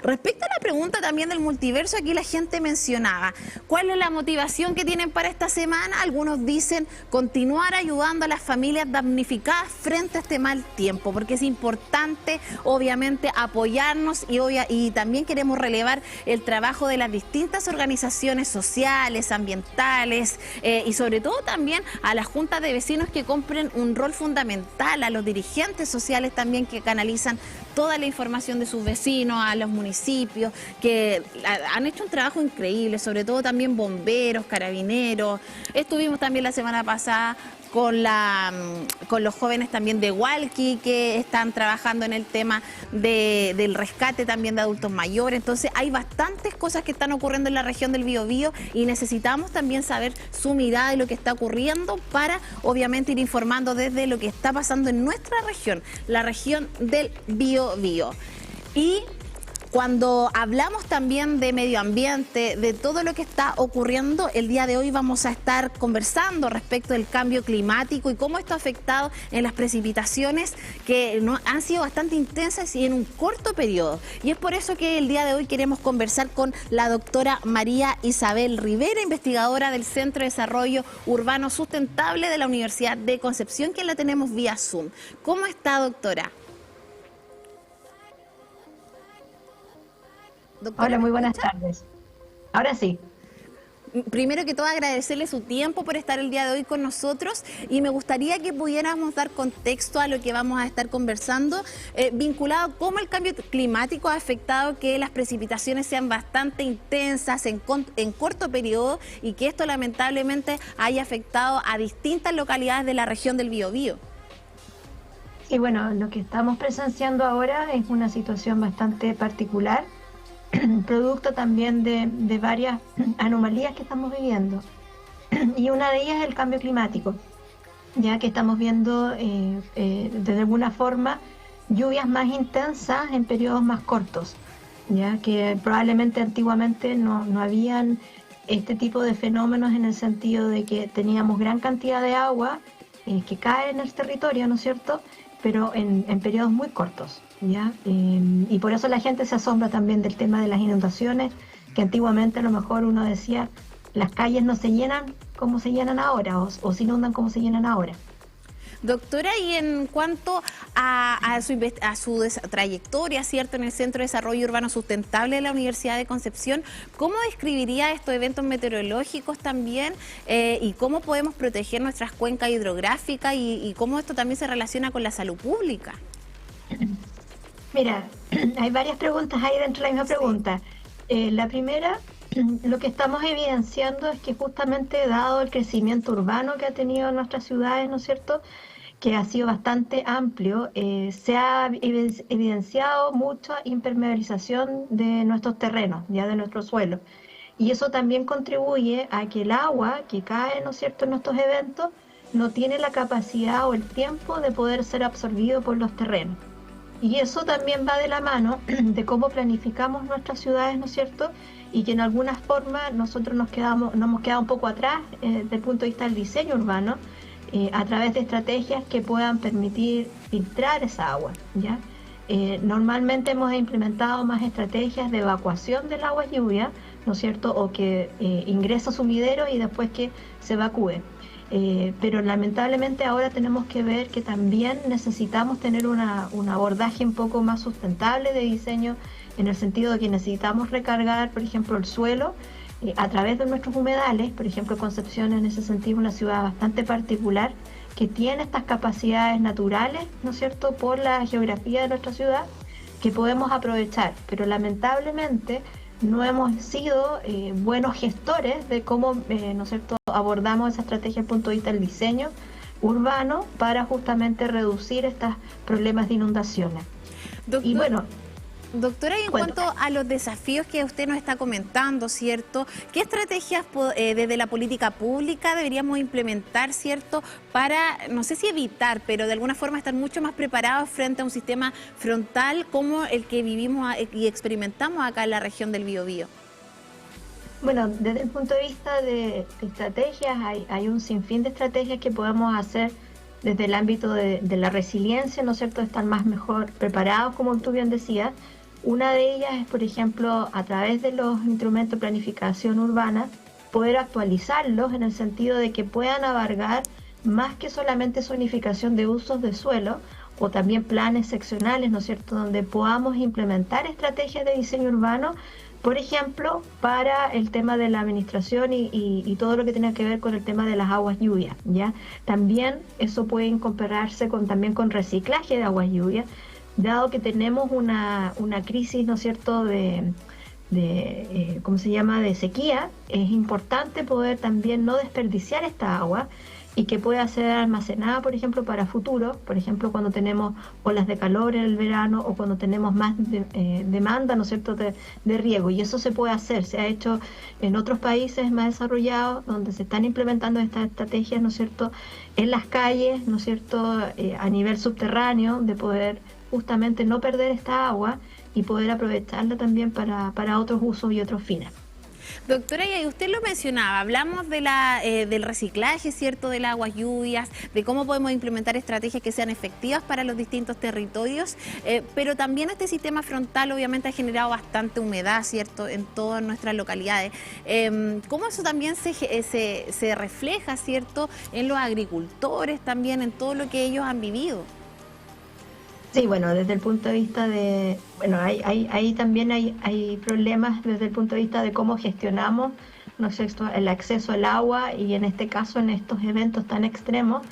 Respecto a la pregunta también del multiverso, aquí la gente mencionaba, ¿cuál es la motivación que tienen para esta semana? Algunos dicen continuar ayudando a las familias damnificadas frente a este mal tiempo, porque es importante, obviamente, apoyarnos y también queremos relevar el trabajo de las distintas organizaciones sociales, ambientales y sobre todo también a las juntas de vecinos que cumplen un rol fundamental, a los dirigentes sociales también que canalizan toda la información de sus vecinos, a los municipios, que han hecho un trabajo increíble, sobre todo también bomberos, carabineros. Estuvimos también la semana pasada con los jóvenes también de Hualqui que están trabajando en el tema del rescate también de adultos mayores. Entonces hay bastantes cosas que están ocurriendo en la región del Biobío y necesitamos también saber su mirada de lo que está ocurriendo para obviamente ir informando desde lo que está pasando en nuestra región, la región del Biobío. Y cuando hablamos también de medio ambiente, de todo lo que está ocurriendo, el día de hoy vamos a estar conversando respecto del cambio climático y cómo esto ha afectado en las precipitaciones que han sido bastante intensas y en un corto periodo. Y es por eso que el día de hoy queremos conversar con la doctora María Isabel Rivera, investigadora del Centro de Desarrollo Urbano Sustentable de la Universidad de Concepción, que la tenemos vía Zoom. ¿Cómo está, doctora? Doctora, hola, muy buenas tardes. Ahora sí. Primero que todo, agradecerle su tiempo por estar el día de hoy con nosotros y me gustaría que pudiéramos dar contexto a lo que vamos a estar conversando, vinculado a cómo el cambio climático ha afectado que las precipitaciones sean bastante intensas en corto periodo y que esto lamentablemente haya afectado a distintas localidades de la región del Biobío. Sí, bueno, lo que estamos presenciando ahora es una situación bastante particular, producto también de varias anomalías que estamos viviendo. Y una de ellas es el cambio climático, ya que estamos viendo de alguna forma lluvias más intensas en periodos más cortos, ya que probablemente antiguamente no habían este tipo de fenómenos en el sentido de que teníamos gran cantidad de agua que cae en el territorio, ¿no es cierto?, pero en periodos muy cortos. ¿Ya? Y por eso la gente se asombra también del tema de las inundaciones, que antiguamente a lo mejor uno decía, las calles no se llenan como se llenan ahora, o se inundan como se llenan ahora. Doctora, y en cuanto a su trayectoria, ¿cierto?, en el Centro de Desarrollo Urbano Sustentable de la Universidad de Concepción, ¿cómo describiría estos eventos meteorológicos también y cómo podemos proteger nuestras cuencas hidrográficas y cómo esto también se relaciona con la salud pública? Mira, hay varias preguntas ahí dentro de la misma pregunta. La primera, lo que estamos evidenciando es que justamente dado el crecimiento urbano que ha tenido nuestras ciudades, ¿no es cierto?, que ha sido bastante amplio, se ha evidenciado mucha impermeabilización de nuestros terrenos, ya de nuestro suelo. Y eso también contribuye a que el agua que cae, ¿no es cierto?, en estos eventos no tiene la capacidad o el tiempo de poder ser absorbido por los terrenos. Y eso también va de la mano de cómo planificamos nuestras ciudades, ¿no es cierto? Y que en algunas formas nosotros nos hemos quedado un poco atrás desde el punto de vista del diseño urbano, a través de estrategias que puedan permitir filtrar esa agua, ¿ya? Normalmente hemos implementado más estrategias de evacuación del agua lluvia, ¿no es cierto? O que ingresa a sumidero y después que se evacúe. Pero lamentablemente ahora tenemos que ver que también necesitamos tener un abordaje un poco más sustentable de diseño, en el sentido de que necesitamos recargar, por ejemplo, el suelo a través de nuestros humedales. Por ejemplo, Concepción en ese sentido es una ciudad bastante particular que tiene estas capacidades naturales, ¿no es cierto?, por la geografía de nuestra ciudad, que podemos aprovechar, pero lamentablemente no hemos sido buenos gestores de cómo, ¿no es cierto?, abordamos esa estrategia desde el punto de vista del diseño urbano para justamente reducir estos problemas de inundaciones. Y bueno, doctora, y en cuanto a los desafíos que usted nos está comentando, ¿cierto?, ¿qué estrategias desde la política pública deberíamos implementar, ¿cierto?, para, no sé si evitar, pero de alguna forma estar mucho más preparados frente a un sistema frontal como el que vivimos y experimentamos acá en la región del Biobío? Bueno, desde el punto de vista de estrategias, hay un sinfín de estrategias que podemos hacer desde el ámbito de la resiliencia, ¿no es cierto?, de estar mejor preparados, como tú bien decías, Una de ellas es, por ejemplo, a través de los instrumentos de planificación urbana, poder actualizarlos en el sentido de que puedan abarcar más que solamente zonificación de usos de suelo, o también planes seccionales, ¿no es cierto?, donde podamos implementar estrategias de diseño urbano, por ejemplo, para el tema de la administración y todo lo que tiene que ver con el tema de las aguas lluvias, ¿ya? También eso puede incorporarse también con reciclaje de aguas lluvias, dado que tenemos una crisis, ¿no es cierto?, ¿cómo se llama?, de sequía. Es importante poder también no desperdiciar esta agua y que pueda ser almacenada, por ejemplo, para futuro, por ejemplo, cuando tenemos olas de calor en el verano o cuando tenemos más demanda, ¿no es cierto?, de riego. Y eso se puede hacer, se ha hecho en otros países más desarrollados, donde se están implementando estas estrategias, ¿no es cierto?, en las calles, ¿no es cierto?, a nivel subterráneo, de poder justamente no perder esta agua y poder aprovecharla también para otros usos y otros fines. Doctora, y usted lo mencionaba, hablamos de del reciclaje, ¿cierto?, del agua, lluvias, de cómo podemos implementar estrategias que sean efectivas para los distintos territorios, pero también este sistema frontal obviamente ha generado bastante humedad, ¿cierto?, en todas nuestras localidades. ¿Cómo eso también se refleja, ¿cierto?, en los agricultores también, en todo lo que ellos han vivido? Sí, bueno, desde el punto de vista de, bueno, ahí también hay problemas desde el punto de vista de cómo gestionamos, ¿no es cierto?, el acceso al agua, y en este caso, en estos eventos tan extremos,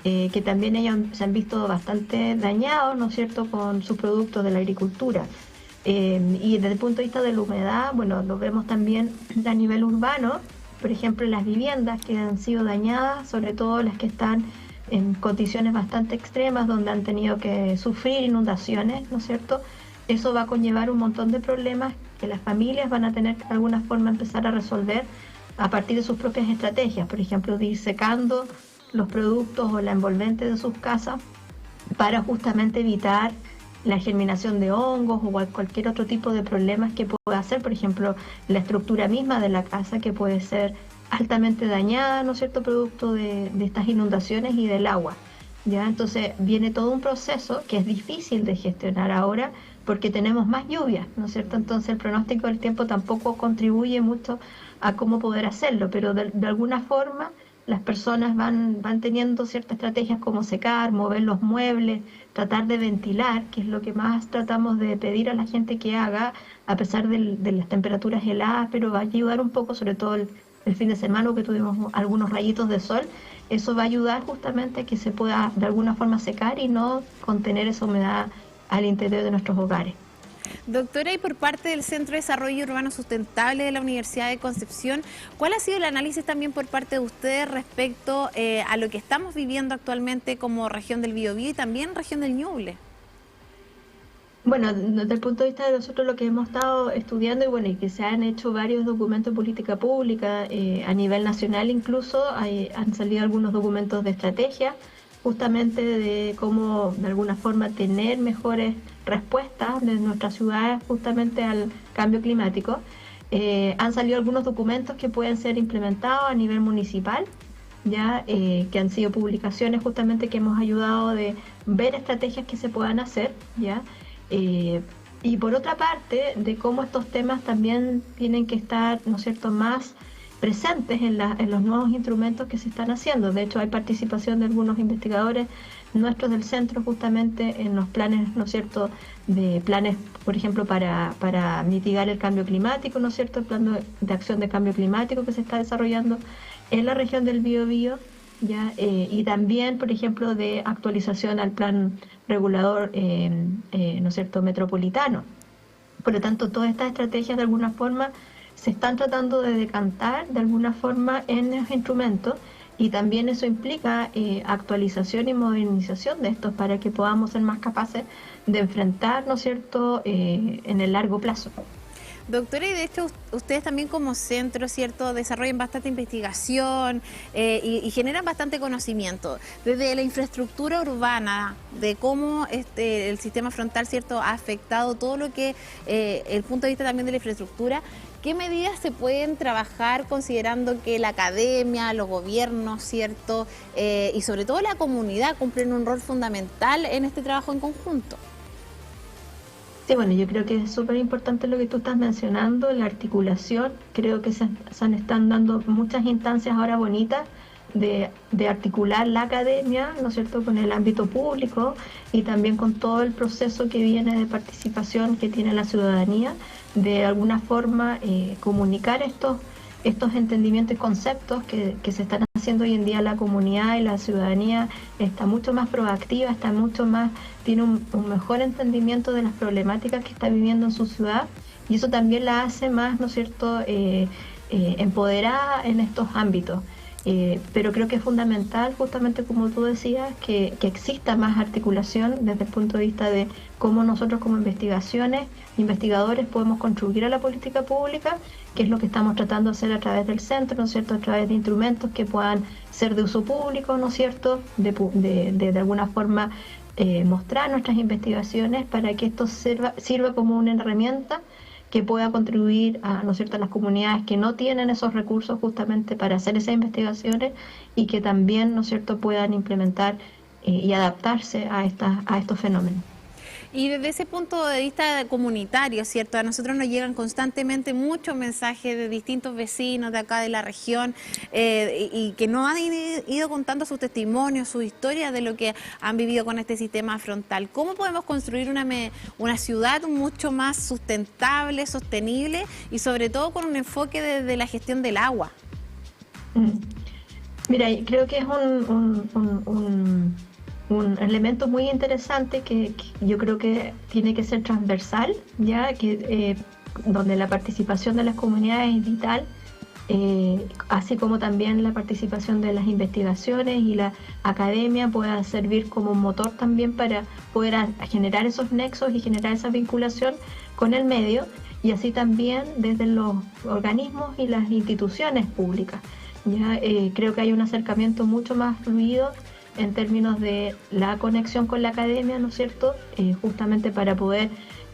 que también ellos se han visto bastante dañados, ¿no es cierto?, con sus productos de la agricultura. Y desde el punto de vista de la humedad, bueno, lo vemos también a nivel urbano, por ejemplo, en las viviendas que han sido dañadas, sobre todo las que están en condiciones bastante extremas, donde han tenido que sufrir inundaciones, ¿no es cierto? Eso va a conllevar un montón de problemas que las familias van a tener que de alguna forma empezar a resolver a partir de sus propias estrategias, por ejemplo, de ir secando los productos o la envolvente de sus casas para justamente evitar la germinación de hongos o cualquier otro tipo de problemas que pueda hacer, por ejemplo, la estructura misma de la casa, que puede ser altamente dañada, ¿no es cierto?, producto de estas inundaciones y del agua, ¿ya? Entonces viene todo un proceso que es difícil de gestionar ahora porque tenemos más lluvias, ¿no es cierto? Entonces el pronóstico del tiempo tampoco contribuye mucho a cómo poder hacerlo, pero de alguna forma las personas van teniendo ciertas estrategias como secar, mover los muebles, tratar de ventilar, que es lo que más tratamos de pedir a la gente que haga, a pesar de las temperaturas heladas, pero va a ayudar un poco, sobre todo el fin de semana que tuvimos algunos rayitos de sol. Eso va a ayudar justamente a que se pueda de alguna forma secar y no contener esa humedad al interior de nuestros hogares. Doctora, y por parte del Centro de Desarrollo Urbano Sustentable de la Universidad de Concepción, ¿cuál ha sido el análisis también por parte de ustedes respecto a lo que estamos viviendo actualmente como región del Biobío y también región del Ñuble? Bueno, desde el punto de vista de nosotros, lo que hemos estado estudiando, y bueno, y que se han hecho varios documentos de política pública a nivel nacional, incluso han salido algunos documentos de estrategia, justamente de cómo de alguna forma tener mejores respuestas de nuestras ciudades justamente al cambio climático. Han salido algunos documentos que pueden ser implementados a nivel municipal, ya que han sido publicaciones justamente que hemos ayudado de ver estrategias que se puedan hacer, ya. Y por otra parte, de cómo estos temas también tienen que estar, ¿no es cierto?, más presentes en los nuevos instrumentos que se están haciendo. De hecho, hay participación de algunos investigadores nuestros del centro justamente en los planes, ¿no es cierto?, de planes, por ejemplo, para mitigar el cambio climático, ¿no es cierto?, el plan de acción de cambio climático que se está desarrollando en la región del Biobío, ¿ya? Y también, por ejemplo, de actualización al plan regulador, ¿no es cierto?, metropolitano. Por lo tanto, todas estas estrategias de alguna forma se están tratando de decantar de alguna forma en los instrumentos, y también eso implica actualización y modernización de estos para que podamos ser más capaces de enfrentar, ¿no es cierto?, en el largo plazo. Doctora, y de hecho ustedes también como centro, ¿cierto?, desarrollan bastante investigación y generan bastante conocimiento desde la infraestructura urbana, de cómo el sistema frontal, ¿cierto?, ha afectado todo lo que, el punto de vista también de la infraestructura. ¿Qué medidas se pueden trabajar considerando que la academia, los gobiernos, ¿cierto?, y sobre todo la comunidad cumplen un rol fundamental en este trabajo en conjunto? Sí, bueno, yo creo que es súper importante lo que tú estás mencionando, la articulación. Creo que se están dando muchas instancias ahora bonitas de articular la academia, ¿no es cierto?, con el ámbito público y también con todo el proceso que viene de participación que tiene la ciudadanía, de alguna forma comunicar estos entendimientos y conceptos que se están haciendo hoy en día. La comunidad y la ciudadanía está mucho más proactiva, está mucho más, tiene un mejor entendimiento de las problemáticas que está viviendo en su ciudad, y eso también la hace más, ¿no es cierto?, empoderada en estos ámbitos. Pero creo que es fundamental, justamente como tú decías, que exista más articulación desde el punto de vista de cómo nosotros como investigadores podemos contribuir a la política pública, que es lo que estamos tratando de hacer a través del centro, ¿no es cierto?, a través de instrumentos que puedan ser de uso público, ¿no es cierto?, de alguna forma mostrar nuestras investigaciones para que esto sirva como una herramienta que pueda contribuir a, ¿no es cierto?, a las comunidades que no tienen esos recursos justamente para hacer esas investigaciones, y que también, ¿no es cierto?, puedan implementar y adaptarse a estos fenómenos. Y desde ese punto de vista comunitario, ¿cierto? A nosotros nos llegan constantemente muchos mensajes de distintos vecinos de acá de la región y que nos han ido contando sus testimonios, sus historias de lo que han vivido con este sistema frontal. ¿Cómo podemos construir una ciudad mucho más sustentable, sostenible y sobre todo con un enfoque desde la gestión del agua? Mira, creo que es un elemento muy interesante que yo creo que tiene que ser transversal, ya que donde la participación de las comunidades es vital, así como también la participación de las investigaciones y la academia pueda servir como un motor también para poder generar esos nexos y generar esa vinculación con el medio, y así también desde los organismos y las instituciones públicas. Ya creo que hay un acercamiento mucho más fluido en términos de la conexión con la academia, ¿no es cierto?, justamente para poder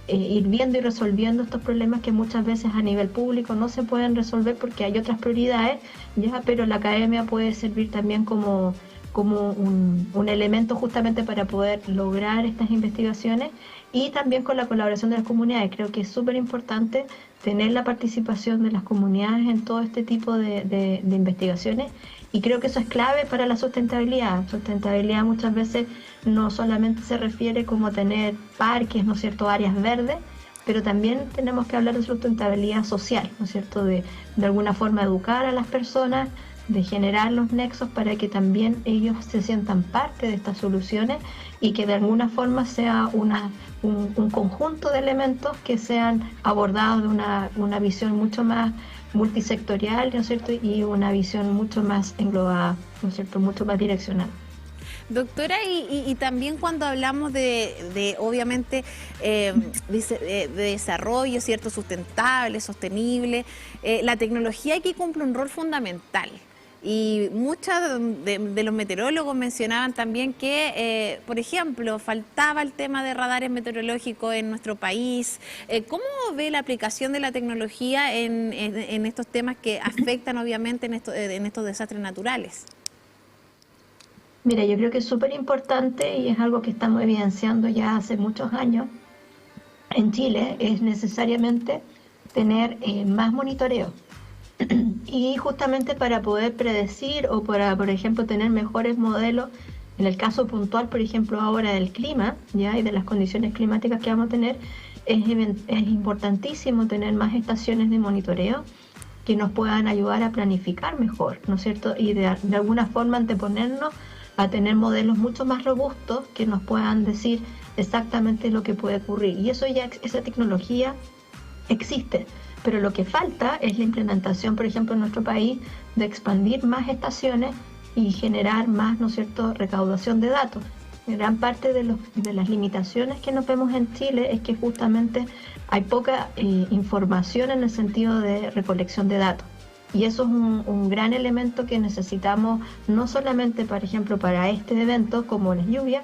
ir viendo y resolviendo estos problemas que muchas veces a nivel público no se pueden resolver porque hay otras prioridades, ya, pero la academia puede servir también como un elemento justamente para poder lograr estas investigaciones, y también con la colaboración de las comunidades. Creo que es súper importante tener la participación de las comunidades en todo este tipo de investigaciones, y creo que eso es clave para la sustentabilidad. Sustentabilidad muchas veces no solamente se refiere como tener parques, ¿no es cierto?, áreas verdes, pero también tenemos que hablar de sustentabilidad social, ¿no es cierto?, de alguna forma educar a las personas, de generar los nexos para que también ellos se sientan parte de estas soluciones, y que de alguna forma sea un conjunto de elementos que sean abordados de una visión mucho más multisectorial, ¿no es cierto?, y una visión mucho más englobada, ¿no es cierto?, mucho más direccional. Doctora, y también cuando hablamos de obviamente, de desarrollo, ¿cierto?, sustentable, sostenible, la tecnología aquí cumple un rol fundamental. Y muchos de los meteorólogos mencionaban también que, por ejemplo, faltaba el tema de radares meteorológicos en nuestro país. ¿Cómo ve la aplicación de la tecnología en estos temas que afectan obviamente en estos desastres naturales? Mira, yo creo que es súper importante, y es algo que estamos evidenciando ya hace muchos años en Chile, es necesariamente tener más monitoreo. Y justamente para poder predecir o para, por ejemplo, tener mejores modelos, en el caso puntual, por ejemplo, ahora del clima, ¿ya?, y de las condiciones climáticas que vamos a tener, es importantísimo tener más estaciones de monitoreo que nos puedan ayudar a planificar mejor, ¿no es cierto?, y de alguna forma anteponernos a tener modelos mucho más robustos que nos puedan decir exactamente lo que puede ocurrir. Y eso ya, esa tecnología existe. Pero lo que falta es la implementación, por ejemplo, en nuestro país, de expandir más estaciones y generar más, ¿no es cierto?, recaudación de datos. Gran parte de las limitaciones que nos vemos en Chile es que justamente hay poca información en el sentido de recolección de datos. Y eso es un gran elemento que necesitamos, no solamente, por ejemplo, para este evento como las lluvias,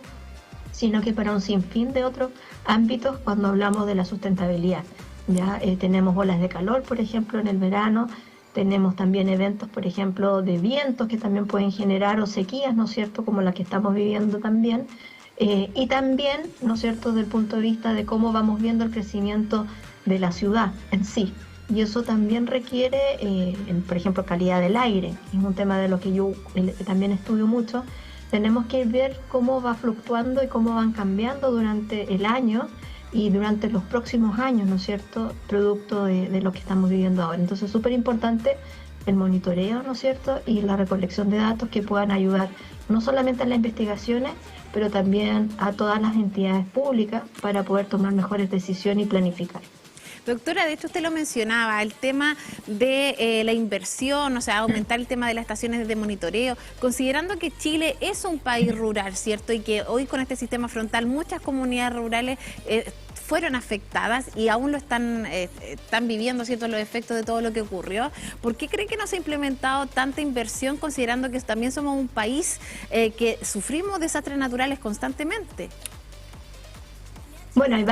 sino que para un sinfín de otros ámbitos cuando hablamos de la sustentabilidad. Ya tenemos olas de calor, por ejemplo, en el verano, tenemos también eventos, por ejemplo, de vientos que también pueden generar, o sequías, ¿no es cierto?, como la que estamos viviendo también. Y también, ¿no es cierto?, desde el punto de vista de cómo vamos viendo el crecimiento de la ciudad en sí. Y eso también requiere, por ejemplo, calidad del aire, que es un tema de lo que yo también estudio mucho. Tenemos que ver cómo va fluctuando y cómo van cambiando durante el año y durante los próximos años, ¿no es cierto?, producto de lo que estamos viviendo ahora. Entonces es súper importante el monitoreo, ¿no es cierto?, y la recolección de datos que puedan ayudar no solamente a las investigaciones, pero también a todas las entidades públicas para poder tomar mejores decisiones y planificar. Doctora, de hecho usted lo mencionaba, el tema de la inversión, o sea, aumentar el tema de las estaciones de monitoreo, considerando que Chile es un país rural, ¿cierto? Y que hoy con este sistema frontal muchas comunidades rurales fueron afectadas y aún lo están viviendo, ¿cierto?, los efectos de todo lo que ocurrió. ¿Por qué cree que no se ha implementado tanta inversión, considerando que también somos un país que sufrimos desastres naturales constantemente? Bueno, hay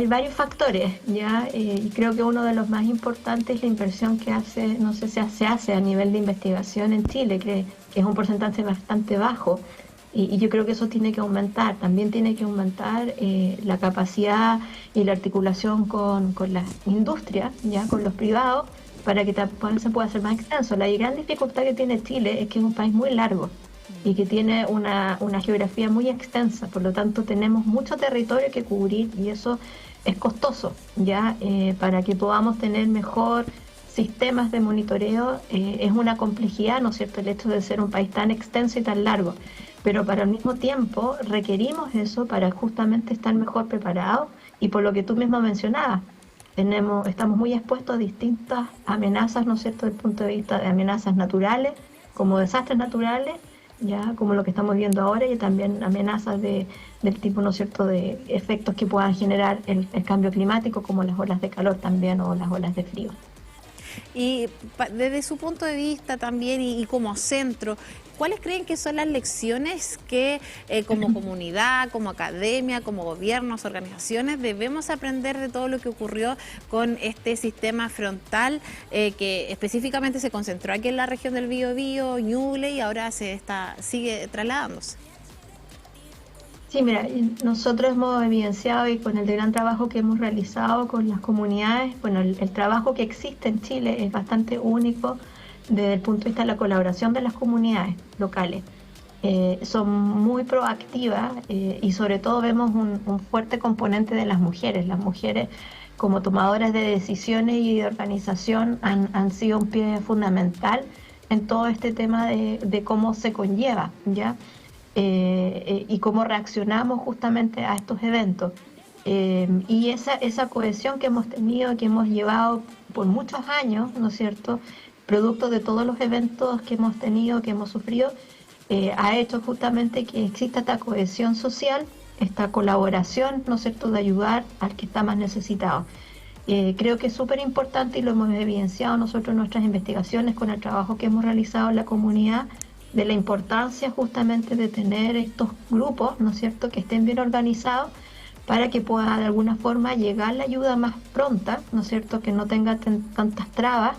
varios factores, ¿ya? Y creo que uno de los más importantes es la inversión que no sé si se hace a nivel de investigación en Chile, que es un porcentaje bastante bajo. Y yo creo que eso tiene que aumentar. También tiene que aumentar la capacidad y la articulación con la industria, ¿ya?, con los privados, para que se pueda hacer más extenso. La gran dificultad que tiene Chile es que es un país muy largo y que tiene una geografía muy extensa, por lo tanto tenemos mucho territorio que cubrir y eso es costoso, ¿ya? Para que podamos tener mejor sistemas de monitoreo es una complejidad, ¿no es cierto?, el hecho de ser un país tan extenso y tan largo, pero para el mismo tiempo requerimos eso para justamente estar mejor preparados y por lo que tú mismo mencionabas, estamos muy expuestos a distintas amenazas, ¿no es cierto?, desde el punto de vista de amenazas naturales, como desastres naturales, ya como lo que estamos viendo ahora, y también amenazas del tipo, ¿no es cierto?, de efectos que puedan generar el cambio climático, como las olas de calor también o las olas de frío. Y desde su punto de vista también y como centro, ¿cuáles creen que son las lecciones que como comunidad, como academia, como gobiernos, organizaciones, debemos aprender de todo lo que ocurrió con este sistema frontal que específicamente se concentró aquí en la región del Biobío, Ñuble, y ahora sigue trasladándose? Sí, mira, nosotros hemos evidenciado y con el gran trabajo que hemos realizado con las comunidades, bueno, el trabajo que existe en Chile es bastante único desde el punto de vista de la colaboración de las comunidades locales. Son muy proactivas y sobre todo vemos un fuerte componente de las mujeres. Las mujeres como tomadoras de decisiones y de organización han sido un pie fundamental en todo este tema de cómo se conlleva, ¿ya? Y cómo reaccionamos justamente a estos eventos. Y esa cohesión que hemos tenido, que hemos llevado por muchos años, ¿no es cierto?, producto de todos los eventos que hemos tenido, que hemos sufrido, ha hecho justamente que exista esta cohesión social, esta colaboración, ¿no es cierto?, de ayudar al que está más necesitado. Creo que es súper importante y lo hemos evidenciado nosotros en nuestras investigaciones con el trabajo que hemos realizado en la comunidad, de la importancia justamente de tener estos grupos, ¿no es cierto?, que estén bien organizados para que pueda de alguna forma llegar la ayuda más pronta, ¿no es cierto?, que no tenga tantas trabas.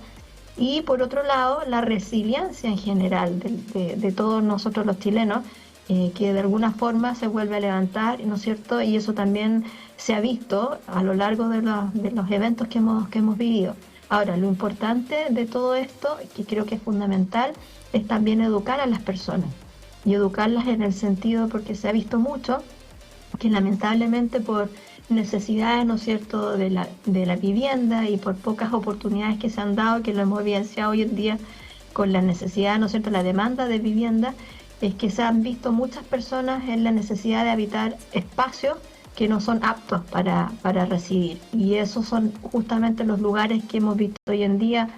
Y por otro lado, la resiliencia en general de todos nosotros los chilenos, que de alguna forma se vuelve a levantar, ¿no es cierto?, y eso también se ha visto a lo largo de los eventos que hemos vivido. Ahora, lo importante de todo esto, que creo que es fundamental, es también educar a las personas y educarlas en el sentido, porque se ha visto mucho que lamentablemente por necesidades, ¿no es cierto?, de la vivienda y por pocas oportunidades que se han dado, que lo hemos evidenciado hoy en día con la necesidad, ¿no es cierto?, la demanda de vivienda, es que se han visto muchas personas en la necesidad de habitar espacios que no son aptos para residir. Y esos son justamente los lugares que hemos visto hoy en día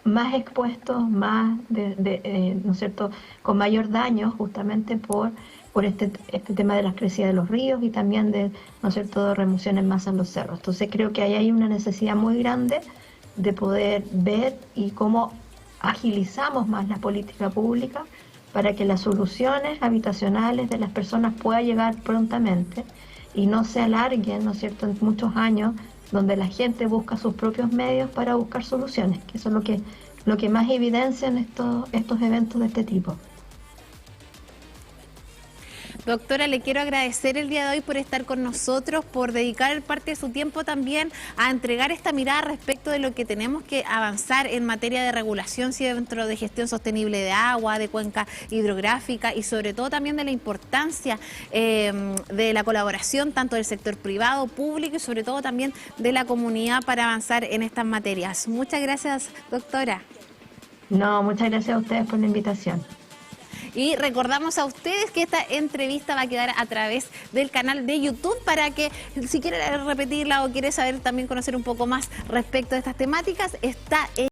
más expuestos, más, ¿no es cierto?, con mayor daño justamente por este tema de las crecidas de los ríos y también de, ¿no es cierto?, de remoción en masa en los cerros. Entonces creo que ahí hay una necesidad muy grande de poder ver y cómo agilizamos más la política pública para que las soluciones habitacionales de las personas puedan llegar prontamente y no se alarguen, ¿no es cierto?, en muchos años, donde la gente busca sus propios medios para buscar soluciones, que eso es lo que más evidencian estos eventos de este tipo. Doctora, le quiero agradecer el día de hoy por estar con nosotros, por dedicar parte de su tiempo también a entregar esta mirada respecto de lo que tenemos que avanzar en materia de regulación dentro de gestión sostenible de agua, de cuenca hidrográfica y sobre todo también de la importancia de la colaboración tanto del sector privado, público y sobre todo también de la comunidad para avanzar en estas materias. Muchas gracias, doctora. No, muchas gracias a ustedes por la invitación. Y recordamos a ustedes que esta entrevista va a quedar a través del canal de YouTube para que si quiere repetirla o quiere saber también conocer un poco más respecto de estas temáticas, está en